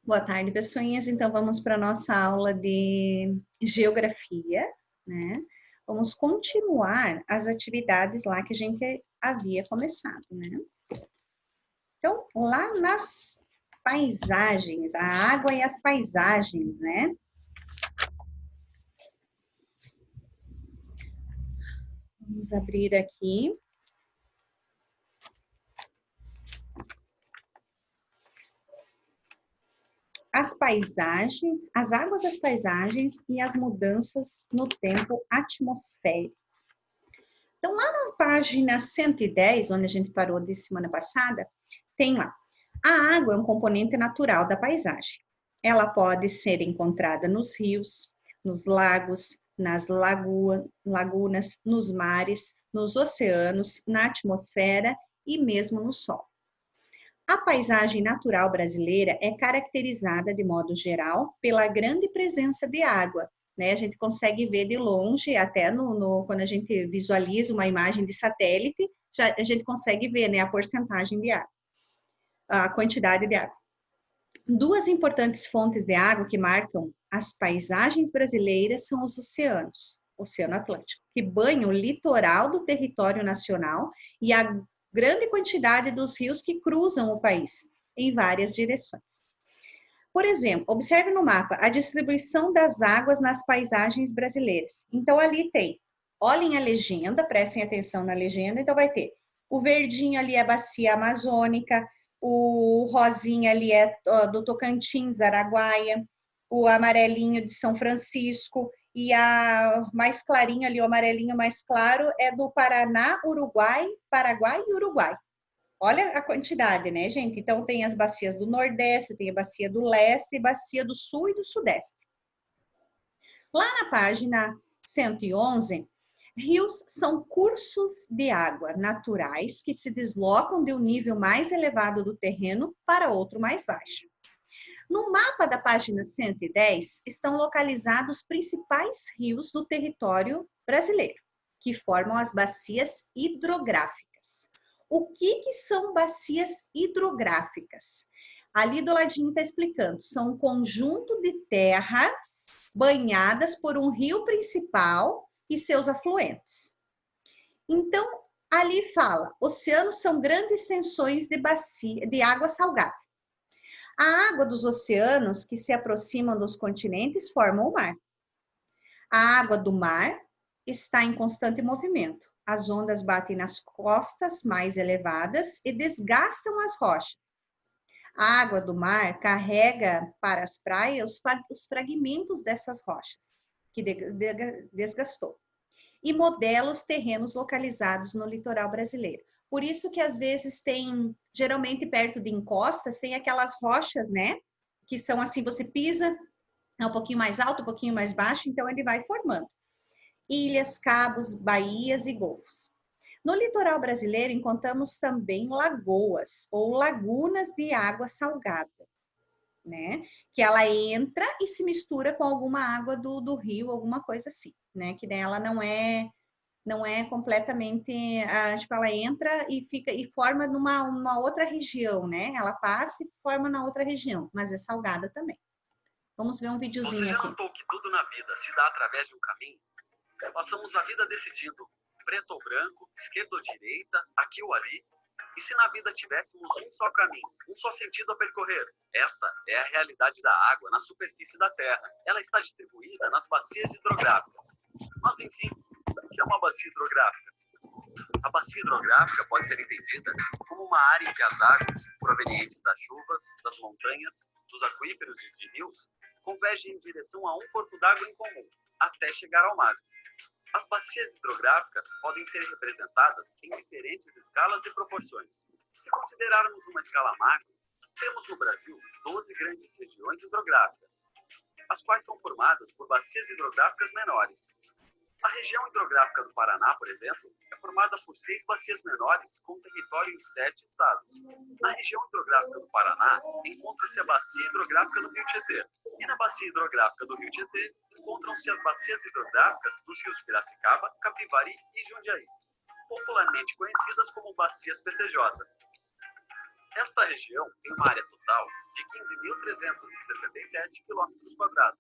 Boa tarde, pessoinhas. Então, vamos para a nossa aula de geografia, né? Vamos continuar as atividades lá que a gente havia começado, né? Então, lá nas paisagens, a água e as paisagens, né? Vamos abrir aqui. As paisagens, as águas das paisagens e as mudanças no tempo atmosférico. Então, lá na página 110, onde a gente parou de semana passada, tem lá. A água é um componente natural da paisagem. Ela pode ser encontrada nos rios, nos lagos, nas lagunas, nos mares, nos oceanos, na atmosfera e mesmo no Sol. A paisagem natural brasileira é caracterizada, de modo geral, pela grande presença de água, né? A gente consegue ver de longe, até quando a gente visualiza uma imagem de satélite, a gente consegue ver, né, a porcentagem de água, a quantidade de água. Duas importantes fontes de água que marcam as paisagens brasileiras são os oceanos, Oceano Atlântico, que banha o litoral do território nacional, e a grande quantidade dos rios que cruzam o país em várias direções. Por exemplo, observe no mapa a distribuição das águas nas paisagens brasileiras. Então, ali tem, olhem a legenda, prestem atenção na legenda, então vai ter o verdinho ali é a bacia amazônica, o rosinha ali é do Tocantins, Araguaia, o amarelinho de São Francisco, e a mais clarinho ali, o amarelinho mais claro, é do Paraná, Uruguai, Paraguai e Uruguai. Olha a quantidade, né, gente? Então, tem as bacias do Nordeste, tem a bacia do Leste, bacia do Sul e do Sudeste. Lá na página 111, rios são cursos de água naturais que se deslocam de um nível mais elevado do terreno para outro mais baixo. No mapa da página 110, estão localizados os principais rios do território brasileiro, que formam as bacias hidrográficas. O que são bacias hidrográficas? Ali do ladinho está explicando, são um conjunto de terras banhadas por um rio principal e seus afluentes. Então, ali fala, oceanos são grandes extensões de bacia, de água salgada. A água dos oceanos que se aproximam dos continentes formam o mar. A água do mar está em constante movimento. As ondas batem nas costas mais elevadas e desgastam as rochas. A água do mar carrega para as praias os fragmentos dessas rochas, que desgastou, e modela os terrenos localizados no litoral brasileiro. Por isso que às vezes tem, geralmente perto de encostas, tem aquelas rochas, né? Que são assim, você pisa, é um pouquinho mais alto, um pouquinho mais baixo, então ele vai formando. Ilhas, cabos, baías e golfos. No litoral brasileiro encontramos também lagoas ou lagunas de água salgada, né? Que ela entra e se mistura com alguma água do rio, alguma coisa assim, né? Que daí ela não é completamente, tipo, ela entra e fica e forma numa outra região, né? Ela passa e forma na outra região, mas é salgada também. Vamos ver um videozinho aqui. Você já notou que tudo na vida se dá através de um caminho? Passamos a vida decidindo preto ou branco, esquerda ou direita, aqui ou ali. E se na vida tivéssemos um só caminho, um só sentido a percorrer? Esta é a realidade da água na superfície da Terra. Ela está distribuída nas bacias hidrográficas. Mas, enfim, o que é uma bacia hidrográfica? A bacia hidrográfica pode ser entendida como uma área em que as águas, provenientes das chuvas, das montanhas, dos aquíferos e de rios, convergem em direção a um corpo d'água em comum, até chegar ao mar. As bacias hidrográficas podem ser representadas em diferentes escalas e proporções. Se considerarmos uma escala macro, temos no Brasil 12 grandes regiões hidrográficas, as quais são formadas por bacias hidrográficas menores. A região hidrográfica do Paraná, por exemplo, é formada por 6 bacias menores com território em 7 estados. Na região hidrográfica do Paraná, encontra-se a bacia hidrográfica do Rio Tietê. E na bacia hidrográfica do Rio Tietê, encontram-se as bacias hidrográficas dos rios Piracicaba, Capivari e Jundiaí, popularmente conhecidas como bacias PCJ. Esta região tem uma área total de 15.377 km²,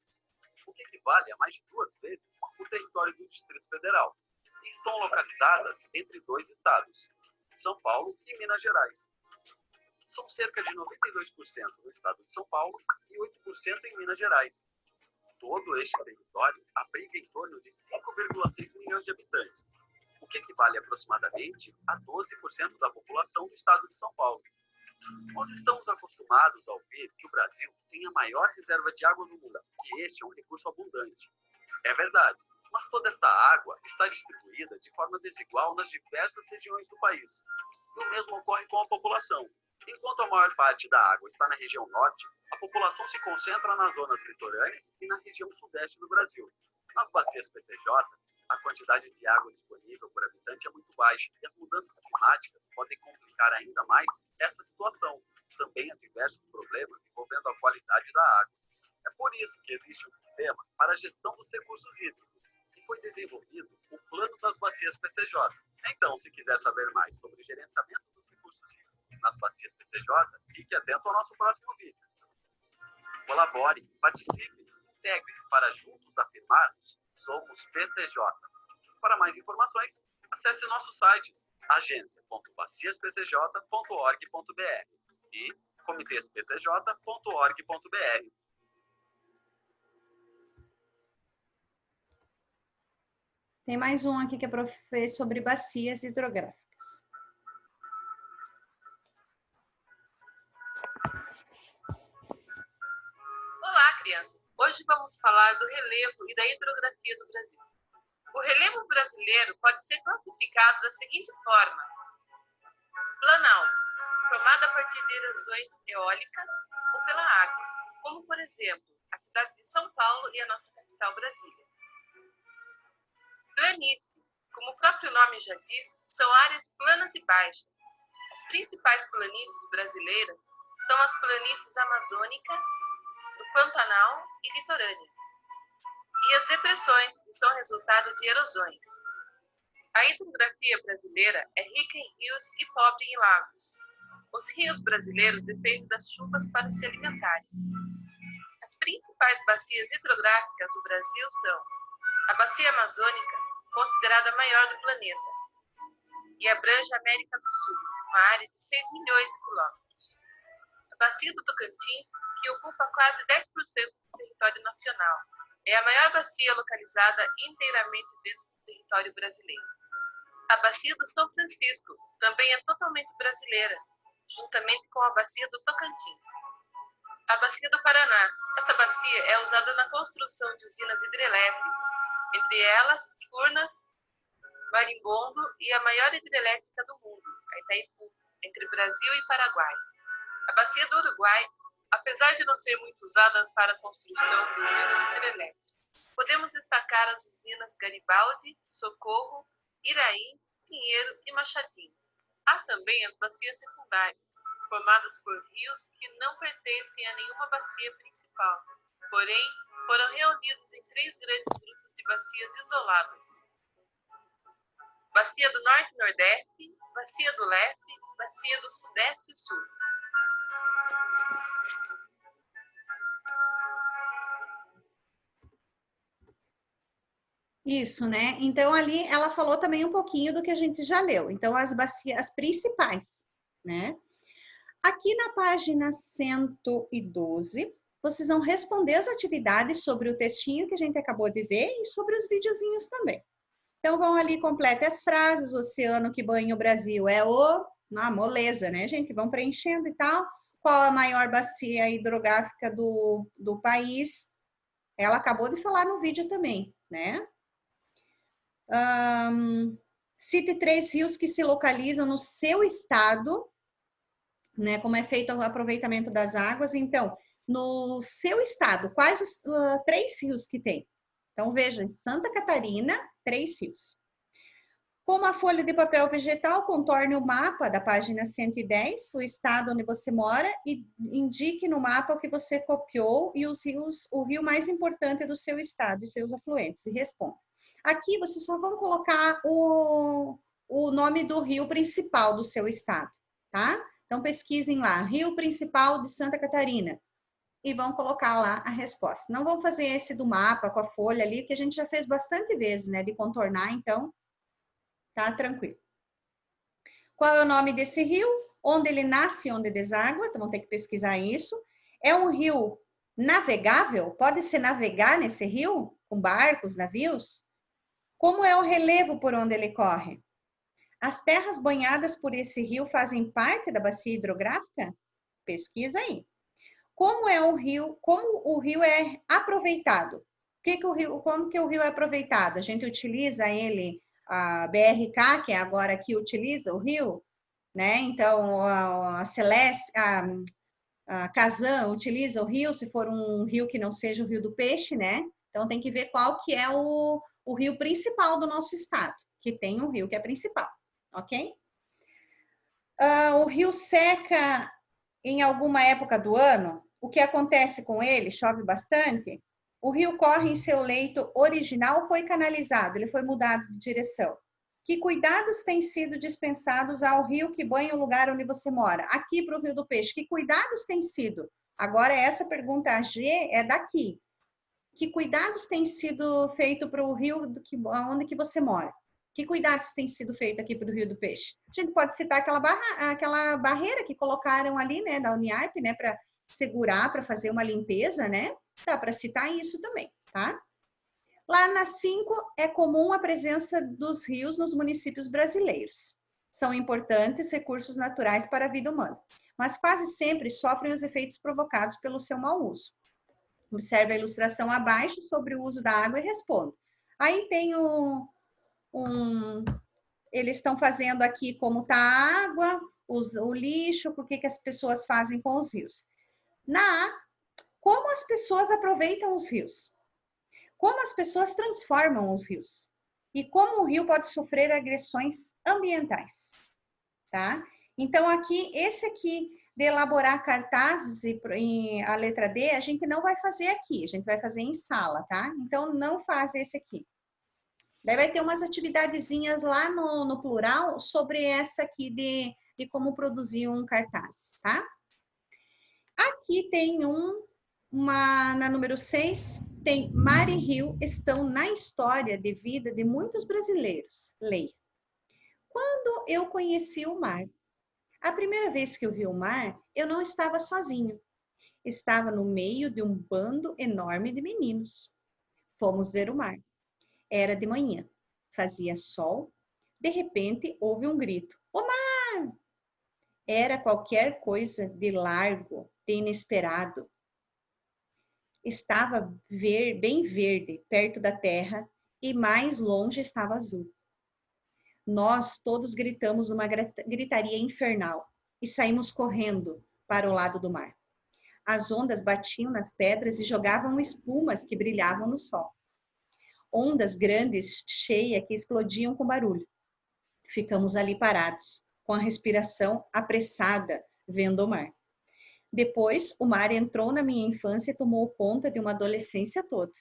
o que equivale a mais de 2 vezes o território do Distrito Federal, e estão localizadas entre 2 estados, São Paulo e Minas Gerais. São cerca de 92% no estado de São Paulo e 8% em Minas Gerais. Todo este território abriga em torno de 5,6 milhões de habitantes, o que equivale aproximadamente a 12% da população do estado de São Paulo. Nós estamos acostumados a ouvir que o Brasil tem a maior reserva de água do mundo, que este é um recurso abundante. É verdade, mas toda esta água está distribuída de forma desigual nas diversas regiões do país. E o mesmo ocorre com a população. Enquanto a maior parte da água está na região norte, a população se concentra nas zonas litorâneas e na região sudeste do Brasil. Nas bacias PCJ, a quantidade de água disponível por habitante é muito baixa e as mudanças climáticas podem complicar ainda mais essa situação. Também há diversos problemas envolvendo a qualidade da água. É por isso que existe um sistema para a gestão dos recursos hídricos e foi desenvolvido o Plano das Bacias PCJ. Então, se quiser saber mais sobre o gerenciamento dos recursos hídricos nas bacias PCJ, fique atento ao nosso próximo vídeo. Colabore, participe, integre-se para juntos afirmarmos somos PCJ. Para mais informações, acesse nossos sites agência.baciaspcj.org.br e comitêspcj.org.br. Tem mais um aqui que é para sobre bacias hidrográficas. Olá, crianças! Hoje vamos falar do relevo e da hidrografia do Brasil. O relevo brasileiro pode ser classificado da seguinte forma: planalto, formado a partir de erosões eólicas ou pela água, como, por exemplo, a cidade de São Paulo e a nossa capital, Brasília. Planície, como o próprio nome já diz, são áreas planas e baixas. As principais planícies brasileiras são as planícies amazônica, do Pantanal e litorânea, e as depressões, que são resultado de erosões. A hidrografia brasileira é rica em rios e pobre em lagos. Os rios brasileiros dependem das chuvas para se alimentarem. As principais bacias hidrográficas do Brasil são a Bacia Amazônica, considerada a maior do planeta, e abrange a América do Sul, uma área de 6 milhões de quilômetros. A Bacia do Tocantins, que ocupa quase 10% do território nacional, é a maior bacia localizada inteiramente dentro do território brasileiro. A Bacia do São Francisco também é totalmente brasileira, juntamente com a Bacia do Tocantins. A Bacia do Paraná. Essa bacia é usada na construção de usinas hidrelétricas, entre elas Furnas, Marimbondo e a maior hidrelétrica do mundo, a Itaipu, entre Brasil e Paraguai. A Bacia do Uruguai, apesar de não ser muito usada para a construção de usinas hidrelétricas, podemos destacar as usinas Garibaldi, Socorro, Iraí, Pinheiro e Machadinho. Há também as bacias secundárias, formadas por rios que não pertencem a nenhuma bacia principal, porém foram reunidos em 3 grandes grupos de bacias isoladas: Bacia do Norte e Nordeste, Bacia do Leste, Bacia do Sudeste e Sul. Isso, né? Então, ali ela falou também um pouquinho do que a gente já leu. Então, as bacias principais, né? Aqui na página 112, vocês vão responder as atividades sobre o textinho que a gente acabou de ver e sobre os videozinhos também. Então, vão ali, complete as frases: o oceano que banha o Brasil é moleza, né, gente? Vão preenchendo e tal. Qual a maior bacia hidrográfica do país? Ela acabou de falar no vídeo também, né? Cite 3 rios que se localizam no seu estado, né? Como é feito o aproveitamento das águas. Então, no seu estado, quais os 3 rios que tem? Então, veja, em Santa Catarina, 3 rios. Com uma folha de papel vegetal, contorne o mapa da página 110, o estado onde você mora, e indique no mapa o que você copiou e os rios, o rio mais importante do seu estado e seus afluentes, e responda. Aqui, vocês só vão colocar o nome do rio principal do seu estado, tá? Então, pesquisem lá, rio principal de Santa Catarina, e vão colocar lá a resposta. Não vão fazer esse do mapa com a folha ali, que a gente já fez bastante vezes, né, de contornar, então, tá tranquilo. Qual é o nome desse rio? Onde ele nasce e onde deságua, então vão ter que pesquisar isso. É um rio navegável? Pode-se navegar nesse rio? Com barcos, navios? Como é o relevo por onde ele corre? As terras banhadas por esse rio fazem parte da bacia hidrográfica? Pesquisa aí. Como é o rio? Como o rio é aproveitado? Como que o rio é aproveitado? A gente utiliza ele, a BRK, que é agora que utiliza o rio, né? Então, a Celeste, a Kazan utiliza o rio, se for um rio que não seja o Rio do Peixe, né? Então, tem que ver qual que é o rio principal do nosso estado, que tem um rio que é principal, ok? O rio seca em alguma época do ano. O que acontece com ele? Chove bastante. O rio corre em seu leito original, foi canalizado, ele foi mudado de direção. Que cuidados têm sido dispensados ao rio que banha o lugar onde você mora? Aqui para o Rio do Peixe, que cuidados têm sido? Agora, essa pergunta G é daqui. Que cuidados têm sido feitos para o rio onde que você mora? Que cuidados têm sido feitos aqui para o Rio do Peixe? A gente pode citar aquela barreira que colocaram ali, né, da Uniarp, né, para segurar, para fazer uma limpeza, né? Dá para citar isso também, tá? Lá na 5, é comum a presença dos rios nos municípios brasileiros. São importantes recursos naturais para a vida humana, mas quase sempre sofrem os efeitos provocados pelo seu mau uso. Observe a ilustração abaixo sobre o uso da água e responda. Aí tem eles estão fazendo aqui como está a água, o lixo, o que as pessoas fazem com os rios. Na A, como as pessoas aproveitam os rios? Como as pessoas transformam os rios? E como o rio pode sofrer agressões ambientais? Tá? Então, esse aqui de elaborar cartazes e a letra D, a gente não vai fazer aqui, a gente vai fazer em sala, tá? Então, não faz esse aqui. Daí vai ter umas atividadezinhas lá no plural sobre essa aqui de como produzir um cartaz, tá? Aqui tem na número 6, tem mar e rio estão na história de vida de muitos brasileiros. Leia. Quando eu conheci o mar? A primeira vez que eu vi o mar, eu não estava sozinho. Estava no meio de um bando enorme de meninos. Fomos ver o mar. Era de manhã. Fazia sol. De repente, houve um grito. O mar! Era qualquer coisa de largo, de inesperado. Estava bem verde, perto da terra, e mais longe estava azul. Nós todos gritamos uma gritaria infernal e saímos correndo para o lado do mar. As ondas batiam nas pedras e jogavam espumas que brilhavam no sol. Ondas grandes, cheias, que explodiam com barulho. Ficamos ali parados, com a respiração apressada, vendo o mar. Depois, o mar entrou na minha infância e tomou conta de uma adolescência toda.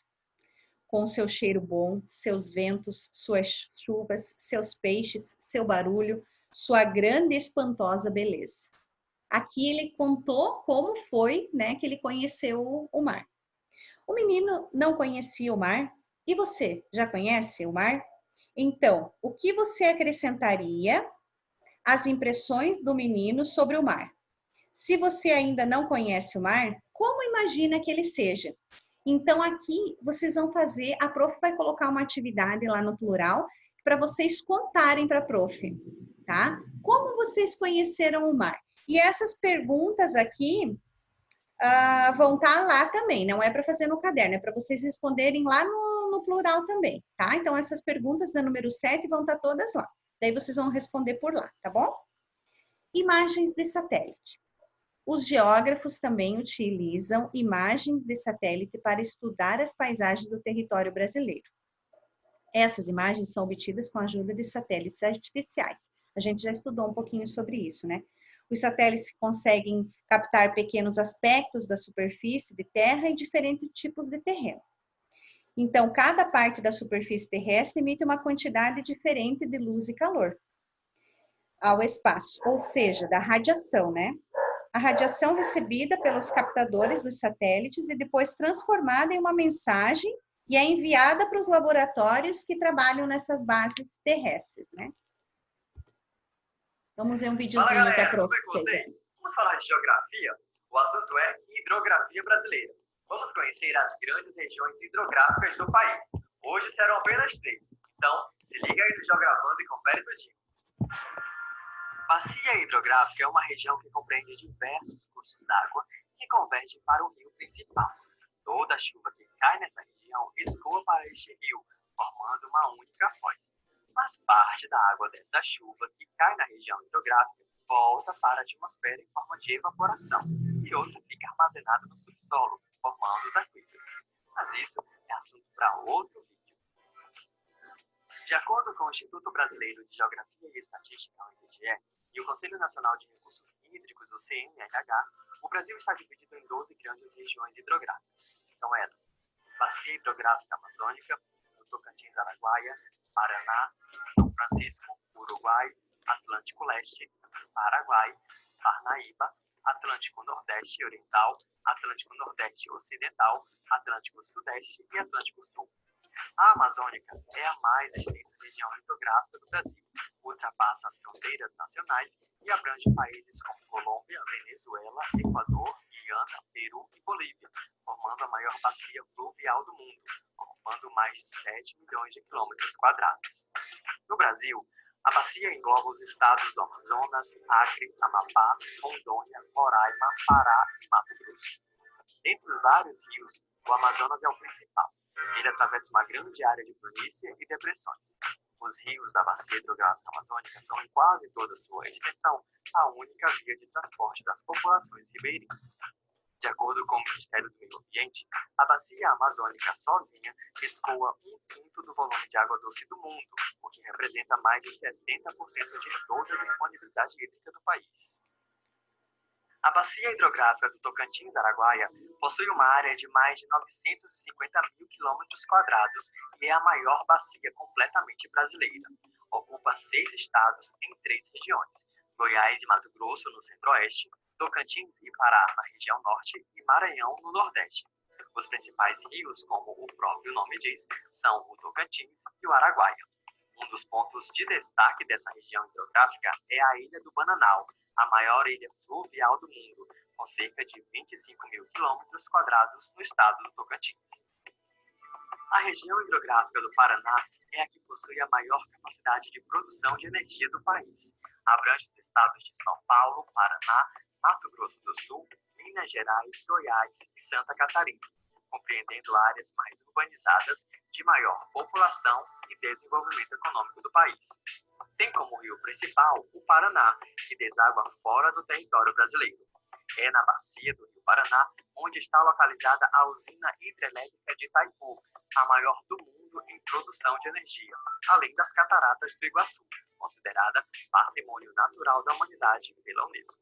Com seu cheiro bom, seus ventos, suas chuvas, seus peixes, seu barulho, sua grande e espantosa beleza. Aqui ele contou como foi, né, que ele conheceu o mar. O menino não conhecia o mar. E você, já conhece o mar? Então, o que você acrescentaria às impressões do menino sobre o mar? Se você ainda não conhece o mar, como imagina que ele seja? Então, aqui vocês vão fazer, a prof vai colocar uma atividade lá no plural para vocês contarem para a prof, tá? Como vocês conheceram o mar? E essas perguntas aqui vão estar lá também, não é para fazer no caderno, é para vocês responderem lá no plural também, tá? Então, essas perguntas da número 7 vão estar todas lá. Daí vocês vão responder por lá, tá bom? Imagens de satélite. Os geógrafos também utilizam imagens de satélite para estudar as paisagens do território brasileiro. Essas imagens são obtidas com a ajuda de satélites artificiais. A gente já estudou um pouquinho sobre isso, né? Os satélites conseguem captar pequenos aspectos da superfície de terra e diferentes tipos de terreno. Então, cada parte da superfície terrestre emite uma quantidade diferente de luz e calor. ao espaço, ou seja, da radiação, né? A radiação recebida pelos captadores dos satélites e depois transformada em uma mensagem e é enviada para os laboratórios que trabalham nessas bases terrestres, né? Vamos ver um videozinho que a prof fez. Vamos falar de geografia? O assunto é hidrografia brasileira. Vamos conhecer as grandes regiões hidrográficas do país. Hoje serão apenas 3. Então, se liga aí no Geogravando e confere tudinho. Bacia hidrográfica é uma região que compreende diversos cursos d'água que convergem para o rio principal. Toda a chuva que cai nessa região escoa para este rio, formando uma única foz. Mas parte da água dessa chuva que cai na região hidrográfica volta para a atmosfera em forma de evaporação e outra fica armazenada no subsolo, formando os aquíferos. Mas isso é assunto para outro vídeo. De acordo com o Instituto Brasileiro de Geografia e Estatística, o IBGE, e o Conselho Nacional de Recursos Hídricos, o CNRH, o Brasil está dividido em 12 grandes regiões hidrográficas. São elas: Bacia Hidrográfica Amazônica, do Tocantins, Araguaia, Paraná, São Francisco, Uruguai, Atlântico Leste, Paraguai, Parnaíba, Atlântico Nordeste e Oriental, Atlântico Nordeste Ocidental, Atlântico Sudeste e Atlântico Sul. A Amazônica é a mais extensa região hidrográfica do Brasil, ultrapassa as fronteiras nacionais e abrange países como Colômbia, Venezuela, Equador, Guiana, Peru e Bolívia, formando a maior bacia fluvial do mundo, ocupando mais de 7 milhões de quilômetros quadrados. No Brasil, a bacia engloba os estados do Amazonas, Acre, Amapá, Rondônia, Roraima, Pará e Mato Grosso. Dentre os vários rios, o Amazonas é o principal. Ele atravessa uma grande área de planície e depressões. Os rios da bacia hidrográfica amazônica são, em quase toda sua extensão, a única via de transporte das populações ribeirinhas. De acordo com o Ministério do Meio Ambiente, a bacia amazônica sozinha escoa 1/5 do volume de água doce do mundo, o que representa mais de 60% de toda a disponibilidade hídrica do país. A bacia hidrográfica do Tocantins-Araguaia possui uma área de mais de 950 mil quilômetros quadrados e é a maior bacia completamente brasileira. Ocupa 6 estados em 3 regiões: Goiás e Mato Grosso, no centro-oeste, Tocantins e Pará, na região norte, e Maranhão, no nordeste. Os principais rios, como o próprio nome diz, são o Tocantins e o Araguaia. Um dos pontos de destaque dessa região hidrográfica é a Ilha do Bananal, a maior ilha fluvial do mundo, com cerca de 25 mil quilômetros quadrados no estado do Tocantins. A região hidrográfica do Paraná é a que possui a maior capacidade de produção de energia do país. Abrange os estados de São Paulo, Paraná, Mato Grosso do Sul, Minas Gerais, Goiás e Santa Catarina, compreendendo áreas mais urbanizadas de maior população e desenvolvimento econômico do país. Tem como rio principal o Paraná, que deságua fora do território brasileiro. É na bacia do rio Paraná onde está localizada a usina hidrelétrica de Itaipu, a maior do mundo em produção de energia, além das cataratas do Iguaçu, considerada Patrimônio Natural da Humanidade pela Unesco.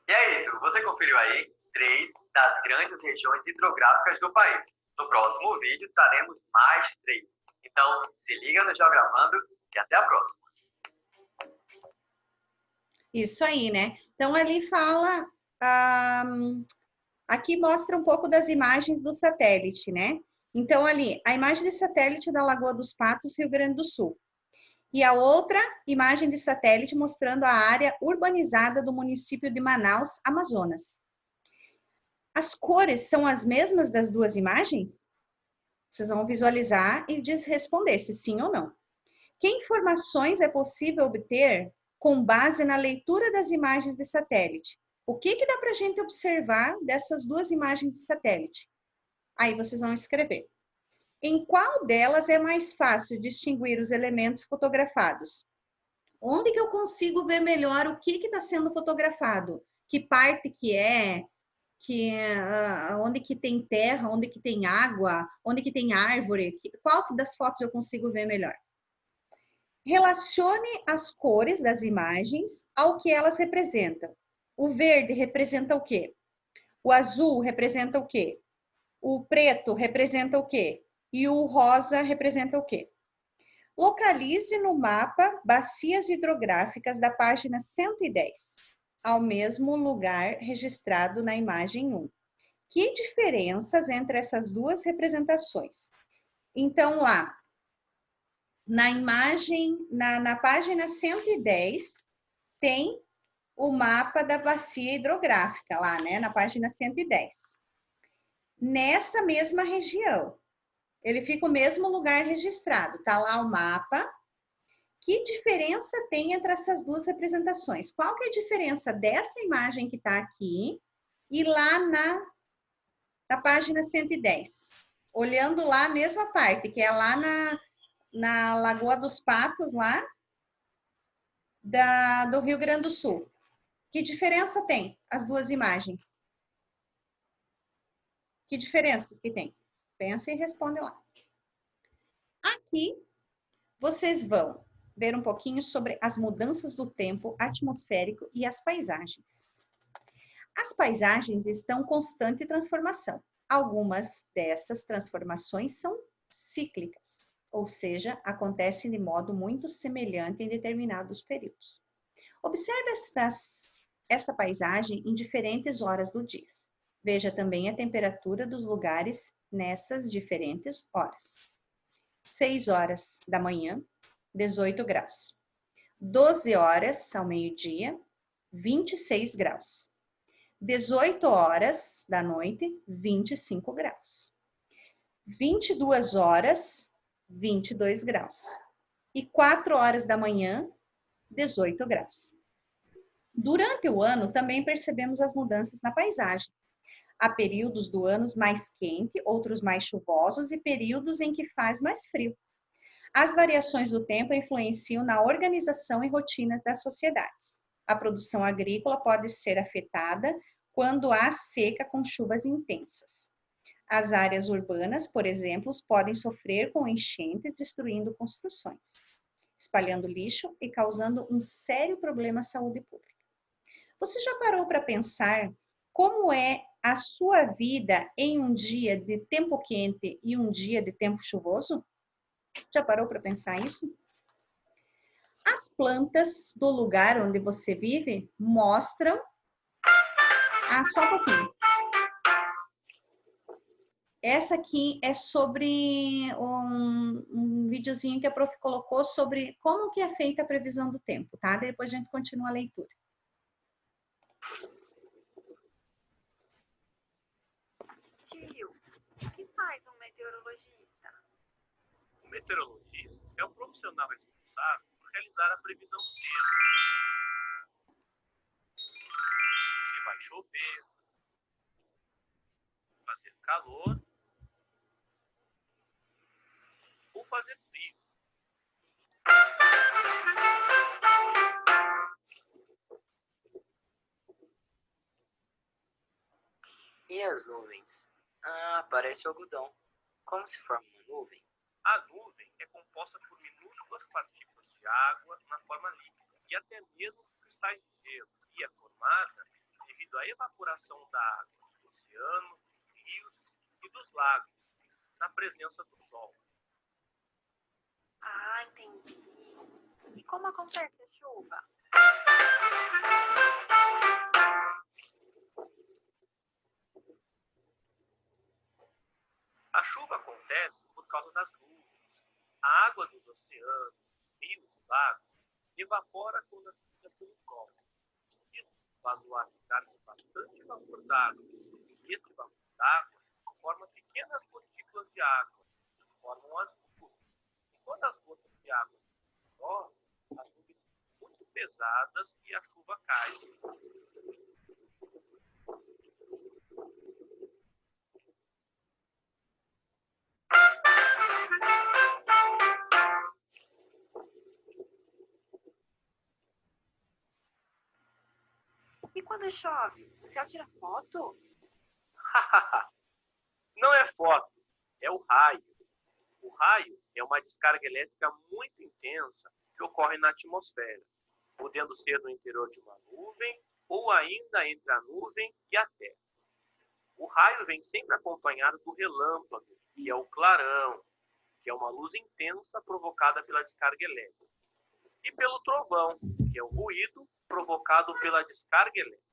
E é isso, você conferiu aí 3 das grandes regiões hidrográficas do país. No próximo vídeo traremos mais 3. Então, se liga no Geogravando e até a próxima. Isso aí, né? Então, ali fala... aqui mostra um pouco das imagens do satélite, né? Então, ali, a imagem de satélite da Lagoa dos Patos, Rio Grande do Sul. E a outra imagem de satélite mostrando a área urbanizada do município de Manaus, Amazonas. As cores são as mesmas das duas imagens? Vocês vão visualizar e responder se sim ou não. Que informações é possível obter com base na leitura das imagens de satélite? O que dá para a gente observar dessas duas imagens de satélite? Aí vocês vão escrever. Em qual delas é mais fácil distinguir os elementos fotografados? Onde que eu consigo ver melhor o que está sendo fotografado? Que parte que é? Onde que tem terra, onde que tem água, onde que tem árvore? Qual das fotos eu consigo ver melhor? Relacione as cores das imagens ao que elas representam. O verde representa o quê? O azul representa o quê? O preto representa o quê? E o rosa representa o quê? Localize no mapa bacias hidrográficas da página 110, ao mesmo lugar registrado na imagem 1. Que diferenças entre essas duas representações? Então, lá, na imagem, na página 110, tem o mapa da bacia hidrográfica, lá, né, na página 110. Nessa mesma região, ele fica o mesmo lugar registrado, tá lá o mapa. Que diferença tem entre essas duas representações? Qual que é a diferença dessa imagem que está aqui e lá na página 110? Olhando lá a mesma parte, que é lá na Lagoa dos Patos, lá do Rio Grande do Sul. Que diferença tem as duas imagens? Que diferenças que tem? Pensa e responde lá. Aqui, vocês vão ver um pouquinho sobre as mudanças do tempo atmosférico e as paisagens. As paisagens estão em constante transformação. Algumas dessas transformações são cíclicas, ou seja, acontecem de modo muito semelhante em determinados períodos. Observe essa paisagem em diferentes horas do dia. Veja também a temperatura dos lugares nessas diferentes horas. 6 horas da manhã, 18 graus. 12 horas ao meio-dia, 26 graus. 18 horas da noite, 25 graus. 22 horas, 22 graus. E 4 horas da manhã, 18 graus. Durante o ano, também percebemos as mudanças na paisagem. Há períodos do ano mais quente, outros mais chuvosos e períodos em que faz mais frio. As variações do tempo influenciam na organização e rotina das sociedades. A produção agrícola pode ser afetada quando há seca com chuvas intensas. As áreas urbanas, por exemplo, podem sofrer com enchentes, destruindo construções, espalhando lixo e causando um sério problema à saúde pública. Você já parou para pensar como é a sua vida em um dia de tempo quente e um dia de tempo chuvoso? Já parou para pensar isso? As plantas do lugar onde você vive mostram... só um pouquinho. Essa aqui é sobre um videozinho que a prof colocou sobre como que é feita a previsão do tempo, tá? Depois a gente continua a leitura. Tio, o que faz um meteorologista? O meteorologista é o profissional responsável por realizar a previsão do tempo. Se vai chover, fazer calor ou fazer frio. E as nuvens? Parece algodão. Como se forma uma nuvem? A nuvem é composta por minúsculas partículas de água na forma líquida e até mesmo cristais de gelo, e é formada devido à evaporação da água dos oceanos, dos rios e dos lagos, na presença do Sol. Entendi. E como acontece a chuva? A chuva acontece por causa das nuvens. A água dos oceanos, rios e lagos evapora quando acendida pelo Sol. Isso faz o ar ficar com bastante vapor d'água. E esse vapor d'água forma pequenas gotículas de água, que formam as nuvens. E quando as gotas de água escorrem, as nuvens ficam muito pesadas e a chuva cai. E quando chove, o céu tira foto? Não é foto, é o raio. O raio é uma descarga elétrica muito intensa que ocorre na atmosfera, podendo ser no interior de uma nuvem ou ainda entre a nuvem e a Terra. O raio vem sempre acompanhado do relâmpago, que é o clarão, que é uma luz intensa provocada pela descarga elétrica, e pelo trovão, que é o ruído provocado pela descarga elétrica.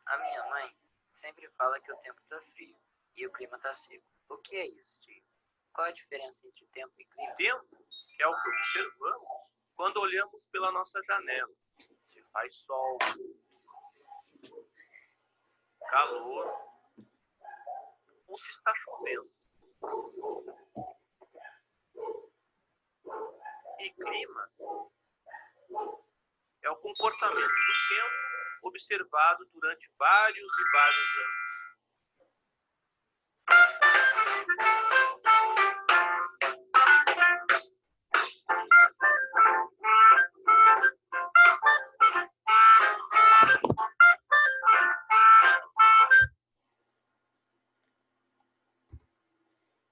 A minha mãe sempre fala que o tempo tá frio e o clima tá seco. O que é isso, tio? Qual a diferença entre tempo e clima? Tempo é o que observamos quando olhamos pela nossa janela. Se faz sol, calor ou se está chovendo. E clima é o comportamento do tempo observado durante vários e vários anos.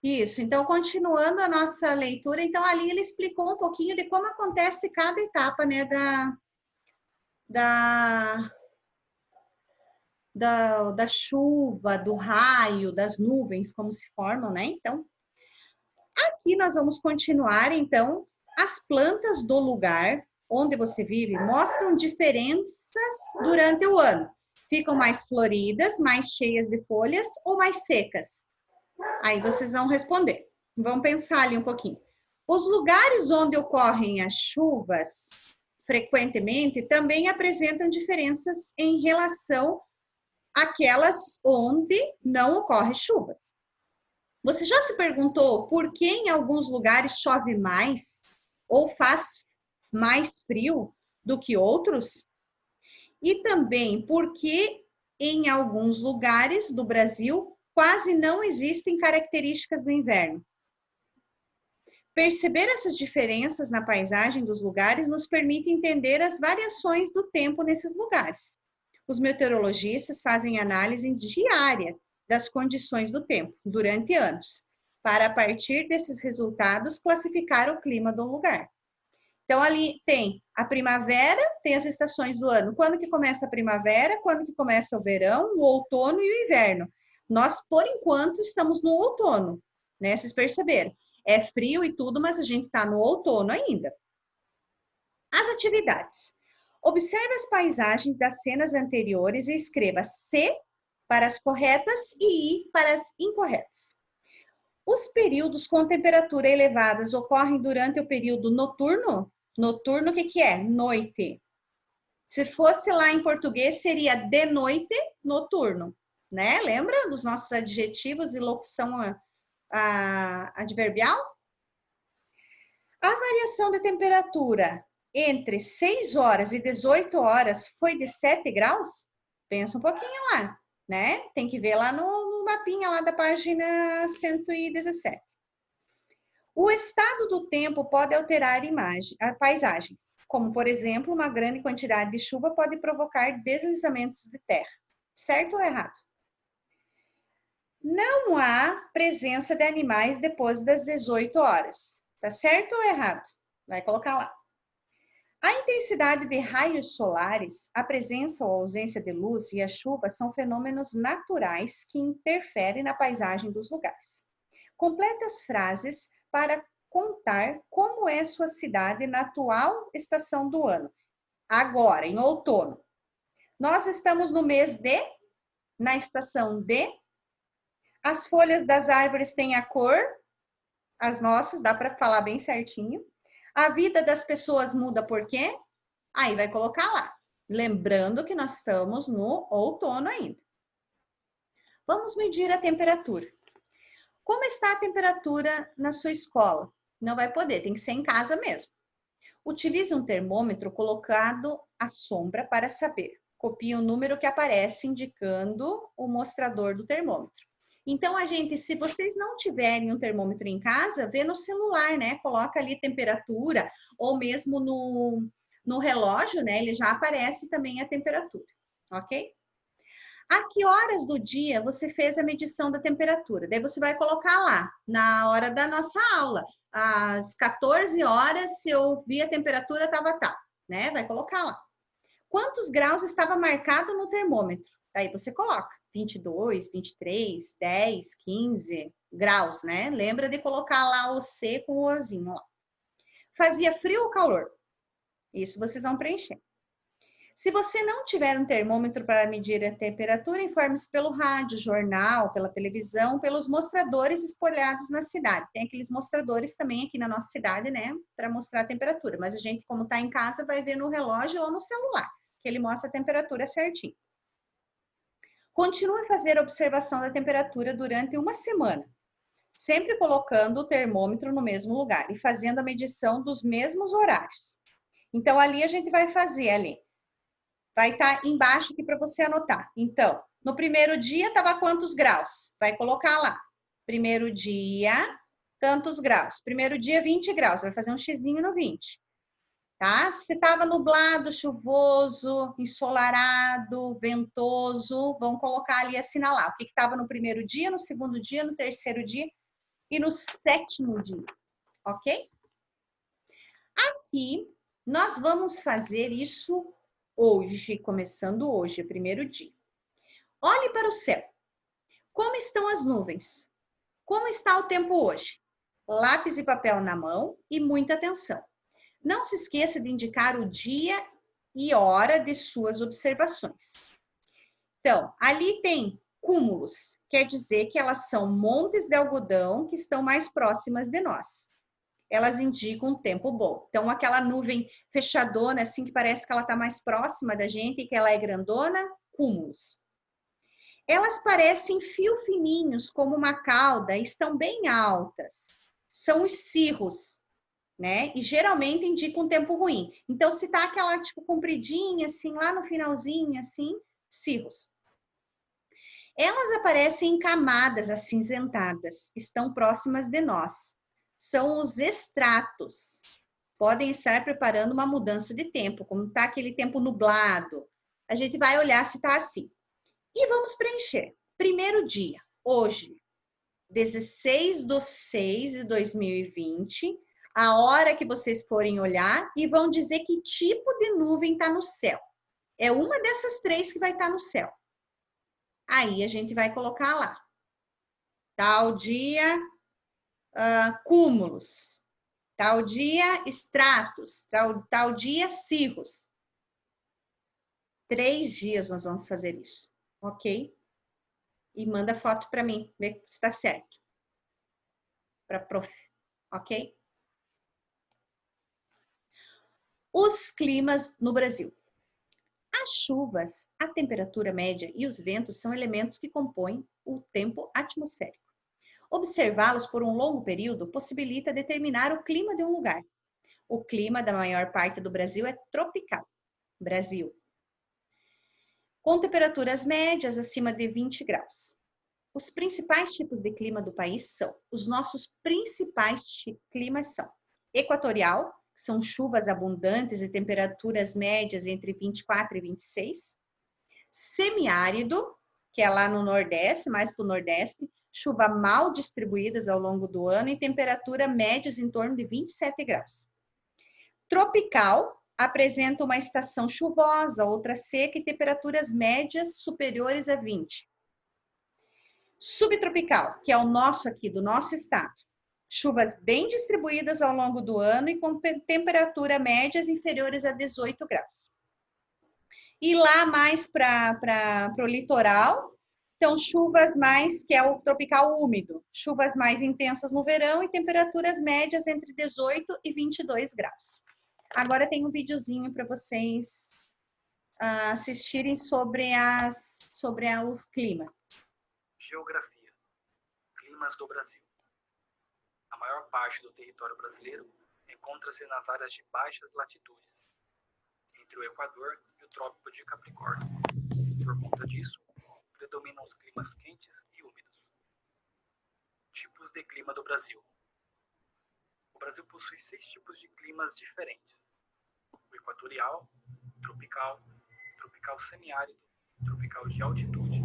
Isso, então, continuando a nossa leitura, então, ali ele explicou um pouquinho de como acontece cada etapa, né, da chuva, do raio, das nuvens, como se formam, né? Então, aqui nós vamos continuar, então, as plantas do lugar onde você vive mostram diferenças durante o ano. Ficam mais floridas, mais cheias de folhas ou mais secas? Aí vocês vão responder. Vamos pensar ali um pouquinho. Os lugares onde ocorrem as chuvas frequentemente também apresentam diferenças em relação àquelas onde não ocorrem chuvas. Você já se perguntou por que em alguns lugares chove mais ou faz mais frio do que outros? E também por que em alguns lugares do Brasil quase não existem características do inverno? Perceber essas diferenças na paisagem dos lugares nos permite entender as variações do tempo nesses lugares. Os meteorologistas fazem análise diária das condições do tempo durante anos, para, a partir desses resultados, classificar o clima do lugar. Então, ali tem a primavera, tem as estações do ano. Quando que começa a primavera, quando que começa o verão, o outono e o inverno. Nós, por enquanto, estamos no outono, né? Vocês perceberam? É frio e tudo, mas a gente está no outono ainda. As atividades. Observe as paisagens das cenas anteriores e escreva C para as corretas e I para as incorretas. Os períodos com temperatura elevadas ocorrem durante o período noturno? Noturno, o que é? Noite. Se fosse lá em português, seria de noite, noturno, né? Lembra dos nossos adjetivos e locução adverbial? A variação de temperatura entre 6 horas e 18 horas foi de 7 graus? Pensa um pouquinho lá, né? Tem que ver lá no mapinha lá da página 117. O estado do tempo pode alterar paisagens, como, por exemplo, uma grande quantidade de chuva pode provocar deslizamentos de terra. Certo ou errado? Não há presença de animais depois das 18 horas. Tá certo ou errado? Vai colocar lá. A intensidade de raios solares, a presença ou ausência de luz e a chuva são fenômenos naturais que interferem na paisagem dos lugares. Complete as frases para contar como é sua cidade na atual estação do ano. Agora, em outono. Nós estamos no mês de, na estação de. As folhas das árvores têm a cor, as nossas, dá para falar bem certinho. A vida das pessoas muda por quê? Aí vai colocar lá. Lembrando que nós estamos no outono ainda. Vamos medir a temperatura. Como está a temperatura na sua escola? Não vai poder, tem que ser em casa mesmo. Utilize um termômetro colocado à sombra para saber. Copie o número que aparece indicando o mostrador do termômetro. Então, se vocês não tiverem um termômetro em casa, vê no celular, né? Coloca ali temperatura, ou mesmo no relógio, né? Ele já aparece também a temperatura, ok? A que horas do dia você fez a medição da temperatura? Daí você vai colocar lá, na hora da nossa aula. Às 14 horas, se eu vi a temperatura, estava tá, né? Vai colocar lá. quantos graus estava marcado no termômetro. Aí você coloca 22, 23, 10, 15 graus, né? Lembra de colocar lá o C com o Ozinho lá. Fazia frio ou calor? Isso vocês vão preencher. Se você não tiver um termômetro para medir a temperatura, informe-se pelo rádio, jornal, pela televisão, pelos mostradores espalhados na cidade. Tem aqueles mostradores também aqui na nossa cidade, né, para mostrar a temperatura. Mas a gente, como está em casa, vai ver no relógio ou no celular, que ele mostra a temperatura certinho. Continue a fazer a observação da temperatura durante uma semana, sempre colocando o termômetro no mesmo lugar e fazendo a medição dos mesmos horários. Então, ali a gente vai fazer ali. Vai estar embaixo aqui para você anotar. Então, no primeiro dia estava quantos graus? Vai colocar lá. Primeiro dia, tantos graus. Primeiro dia, 20 graus. Vai fazer um xizinho no 20. Tá? Se estava nublado, chuvoso, ensolarado, ventoso, vão colocar ali, assinalar. O que estava no primeiro dia, no segundo dia, no terceiro dia e no sétimo dia. Ok? Aqui, nós vamos fazer isso hoje, começando hoje, o primeiro dia. Olhe para o céu. Como estão as nuvens? Como está o tempo hoje? Lápis e papel na mão e muita atenção. Não se esqueça de indicar o dia e hora de suas observações. Então, ali tem cúmulos, quer dizer que elas são montes de algodão que estão mais próximas de nós. Elas indicam um tempo bom. Então, aquela nuvem fechadona, assim, que parece que ela está mais próxima da gente e que ela é grandona, cúmulos. Elas parecem fio fininhos, como uma cauda, e estão bem altas. São os cirros, né? E geralmente indicam um tempo ruim. Então, se tá aquela, tipo, compridinha, assim, lá no finalzinho, assim, cirros. Elas aparecem em camadas acinzentadas, estão próximas de nós. São os estratos. Podem estar preparando uma mudança de tempo, como está aquele tempo nublado. A gente vai olhar se está assim. E vamos preencher. Primeiro dia, hoje, 16/6/2020, a hora que vocês forem olhar e vão dizer que tipo de nuvem está no céu. É uma dessas três que vai estar no céu. Aí a gente vai colocar lá. Tal dia, cúmulos. Tal dia, estratos. Tal dia, cirros. 3 dias nós vamos fazer isso, ok? E manda foto para mim, ver se está certo. Para prof, ok? Os climas no Brasil. As chuvas, a temperatura média e os ventos são elementos que compõem o tempo atmosférico. Observá-los por um longo período possibilita determinar o clima de um lugar. O clima da maior parte do Brasil é tropical. Brasil. Com temperaturas médias acima de 20 graus. Os principais tipos de clima do país são, os nossos principais climas são equatorial, que são chuvas abundantes e temperaturas médias entre 24 e 26. Semiárido, que é lá no Nordeste, mais para o Nordeste, chuva mal distribuídas ao longo do ano e temperatura médias em torno de 27 graus. Tropical, apresenta uma estação chuvosa, outra seca e temperaturas médias superiores a 20. Subtropical, que é o nosso aqui, do nosso estado. Chuvas bem distribuídas ao longo do ano e com temperatura médias inferiores a 18 graus. E lá mais para o litoral, então chuvas mais, que é o tropical úmido, chuvas mais intensas no verão e temperaturas médias entre 18 e 22 graus. Agora tem um videozinho para vocês assistirem sobre os climas. Geografia. Climas do Brasil. A maior parte do território brasileiro encontra-se nas áreas de baixas latitudes, entre o Equador e o Trópico de Capricórnio. Por conta disso, predominam os climas quentes e úmidos. Tipos de clima do Brasil. O Brasil possui 6 tipos de climas diferentes: o equatorial, tropical, tropical semiárido, tropical de altitude,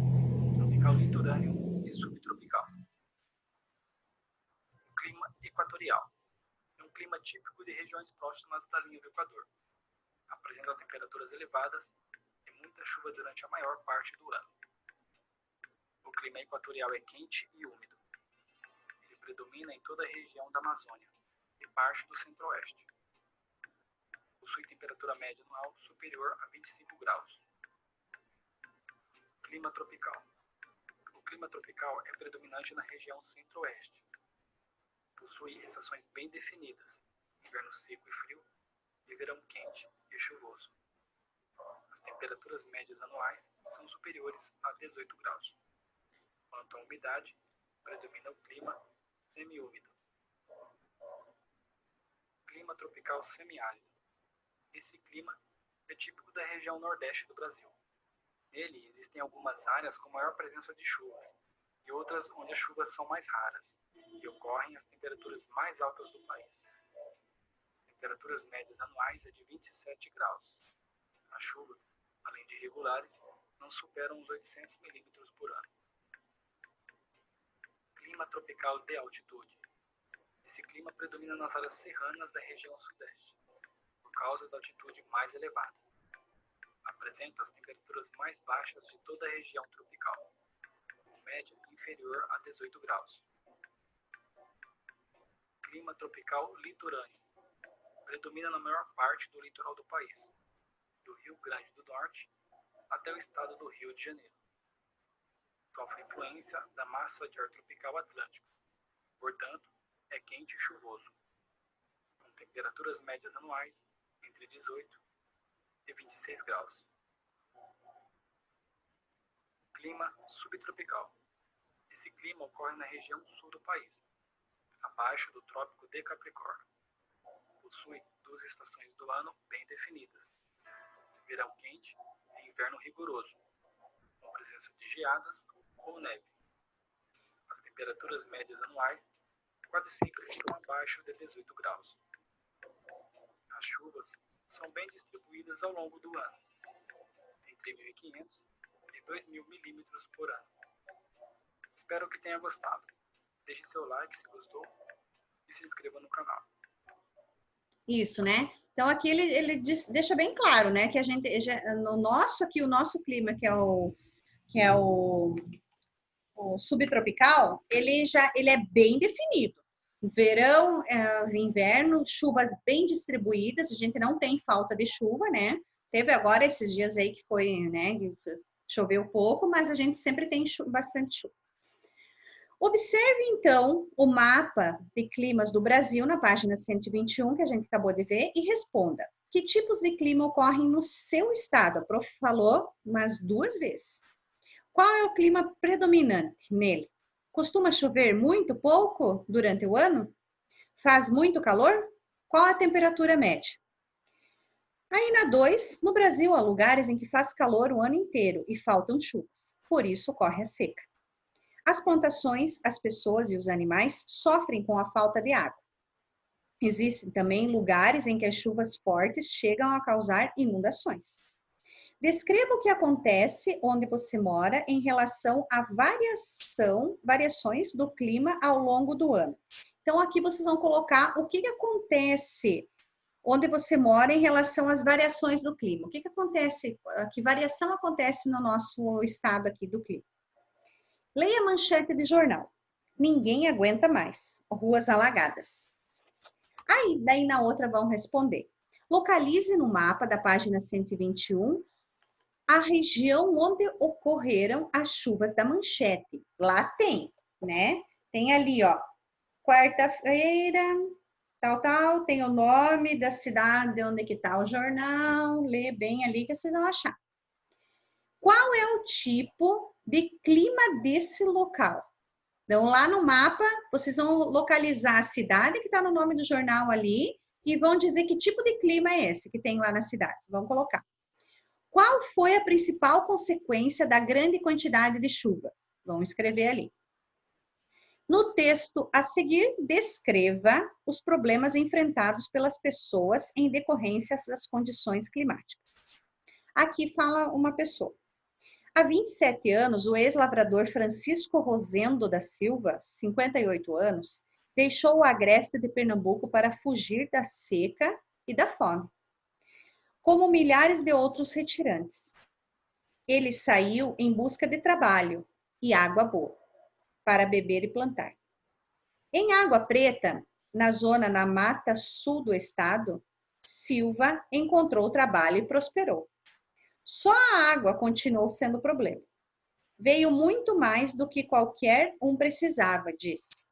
tropical litorâneo e subtropical. O clima equatorial é um clima típico de regiões próximas da linha do Equador. Apresenta temperaturas elevadas muita chuva durante a maior parte do ano. O clima equatorial é quente e úmido. Ele predomina em toda a região da Amazônia e parte do centro-oeste. Possui temperatura média anual superior a 25 graus. Clima tropical. O clima tropical é predominante na região centro-oeste. Possui estações bem definidas, inverno seco e frio, e verão quente e chuvoso. As temperaturas médias anuais são superiores a 18 graus. Quanto à umidade, predomina o clima semiúmido. Clima tropical semiárido. Esse clima é típico da região nordeste do Brasil. Nele existem algumas áreas com maior presença de chuvas e outras onde as chuvas são mais raras e ocorrem as temperaturas mais altas do país. Temperaturas médias anuais é de 27 graus. As chuvas, além de irregulares, não superam os 800 milímetros por ano. Clima tropical de altitude. Esse clima predomina nas áreas serranas da região sudeste, por causa da altitude mais elevada. Apresenta as temperaturas mais baixas de toda a região tropical, com média inferior a 18 graus. Clima tropical litorâneo. Predomina na maior parte do litoral do país, do Rio Grande do Norte até o estado do Rio de Janeiro. Sofre influência da massa de ar tropical atlântico, portanto, é quente e chuvoso, com temperaturas médias anuais entre 18 e 26 graus. Clima subtropical. Esse clima ocorre na região sul do país, abaixo do Trópico de Capricórnio. Possui 2 estações do ano bem definidas: verão quente e inverno rigoroso, com presença de geadas ou neve. As temperaturas médias anuais quase sempre ficam abaixo de 18 graus. As chuvas são bem distribuídas ao longo do ano, entre 1.500 e 2.000 milímetros por ano. Espero que tenha gostado. Deixe seu like se gostou e se inscreva no canal. Isso, né? Então, aqui ele deixa bem claro, né? Que a gente, no nosso aqui, o nosso clima, que é o subtropical, ele é bem definido. Verão, inverno, chuvas bem distribuídas, a gente não tem falta de chuva, né? Teve agora esses dias aí que foi, né? Choveu pouco, mas a gente sempre tem bastante chuva. Observe, então, o mapa de climas do Brasil na página 121, que a gente acabou de ver, e responda: que tipos de clima ocorrem no seu estado? A prof falou umas 2 vezes. Qual é o clima predominante nele? Costuma chover muito, pouco durante o ano? Faz muito calor? Qual a temperatura média? Aí na 2, no Brasil há lugares em que faz calor o ano inteiro e faltam chuvas, por isso ocorre a seca. As plantações, as pessoas e os animais sofrem com a falta de água. Existem também lugares em que as chuvas fortes chegam a causar inundações. Descreva o que acontece onde você mora em relação a variações do clima ao longo do ano. Então, aqui vocês vão colocar o que acontece onde você mora em relação às variações do clima. O que acontece, que variação acontece no nosso estado aqui do clima? Leia a manchete de jornal. Ninguém aguenta mais. Ruas alagadas. Aí, daí na outra vão responder. Localize no mapa da página 121 a região onde ocorreram as chuvas da manchete. Lá tem, né? Tem ali, ó, quarta-feira, tal, tem o nome da cidade onde que tá o jornal, lê bem ali que vocês vão achar. Qual é o tipo de clima desse local? Então, lá no mapa, vocês vão localizar a cidade que está no nome do jornal ali e vão dizer que tipo de clima é esse que tem lá na cidade. Vão colocar. Qual foi a principal consequência da grande quantidade de chuva? Vão escrever ali. No texto a seguir, descreva os problemas enfrentados pelas pessoas em decorrência das condições climáticas. Aqui fala uma pessoa. Há 27 anos, o ex-lavrador Francisco Rosendo da Silva, 58 anos, deixou o agreste de Pernambuco para fugir da seca e da fome, como milhares de outros retirantes. Ele saiu em busca de trabalho e água boa para beber e plantar. Em Água Preta, na mata sul do estado, Silva encontrou trabalho e prosperou. Só a água continuou sendo problema. Veio muito mais do que qualquer um precisava, disse.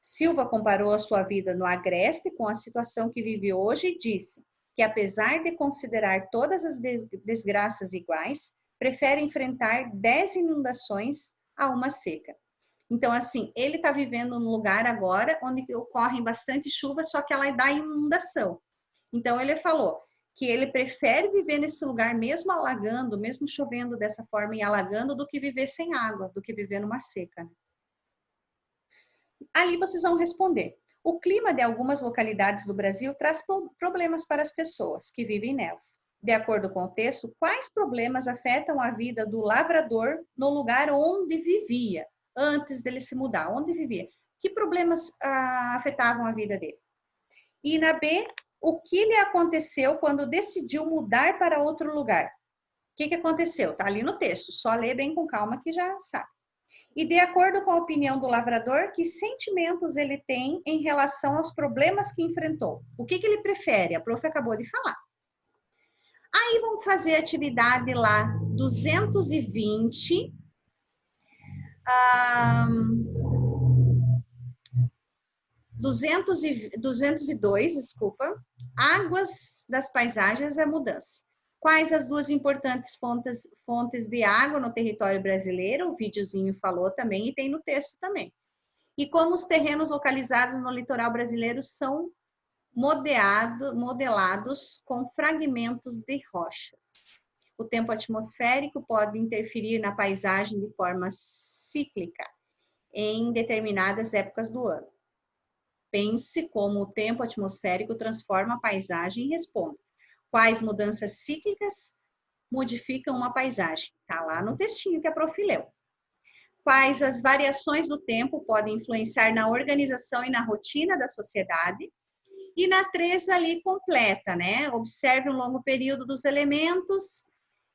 Silva comparou a sua vida no Agreste com a situação que vive hoje e disse que, apesar de considerar todas as desgraças iguais, prefere enfrentar 10 inundações a uma seca. Então, assim, ele está vivendo num lugar agora onde ocorrem bastante chuva, só que ela dá inundação. Então, ele falou que ele prefere viver nesse lugar, mesmo alagando, mesmo chovendo dessa forma e alagando, do que viver sem água, do que viver numa seca. Ali vocês vão responder. O clima de algumas localidades do Brasil traz problemas para as pessoas que vivem nelas. De acordo com o texto, quais problemas afetam a vida do lavrador no lugar onde vivia, antes dele se mudar? Onde vivia? Que problemas afetavam a vida dele? E na B, o que lhe aconteceu quando decidiu mudar para outro lugar? O que aconteceu? Está ali no texto, só lê bem com calma que já sabe. E de acordo com a opinião do lavrador, que sentimentos ele tem em relação aos problemas que enfrentou? O que ele prefere? A prof acabou de falar. Aí vamos fazer a atividade lá 220. 202, desculpa. Águas das paisagens e mudança. Quais as duas importantes fontes de água no território brasileiro? O videozinho falou também e tem no texto também. E como os terrenos localizados no litoral brasileiro são modelados com fragmentos de rochas. O tempo atmosférico pode interferir na paisagem de forma cíclica em determinadas épocas do ano. Pense como o tempo atmosférico transforma a paisagem e responda. Quais mudanças cíclicas modificam uma paisagem? Está lá no textinho que a prof leu. Quais as variações do tempo podem influenciar na organização e na rotina da sociedade? E na 3 ali completa, né? Observe um longo período dos elementos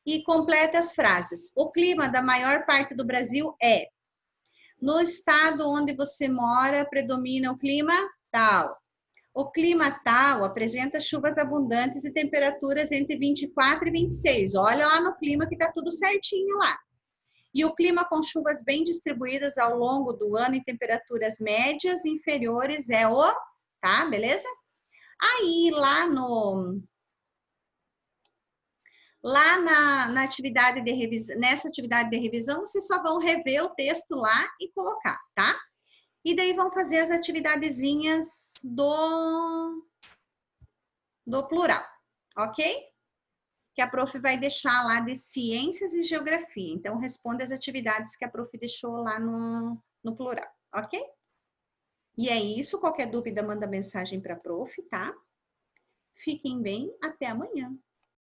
e completa as frases. O clima da maior parte do Brasil é: no estado onde você mora, predomina o clima tal. O clima tal apresenta chuvas abundantes e temperaturas entre 24 e 26. Olha lá no clima que está tudo certinho lá. E o clima com chuvas bem distribuídas ao longo do ano e temperaturas médias e inferiores é o... Tá, beleza? Aí, na atividade de revisão, nessa atividade de revisão, vocês só vão rever o texto lá e colocar, tá? E daí vão fazer as atividadezinhas do plural, ok? Que a prof vai deixar lá de ciências e geografia. Então, responda as atividades que a prof deixou lá no plural, ok? E é isso. Qualquer dúvida, manda mensagem para a prof, tá? Fiquem bem. Até amanhã.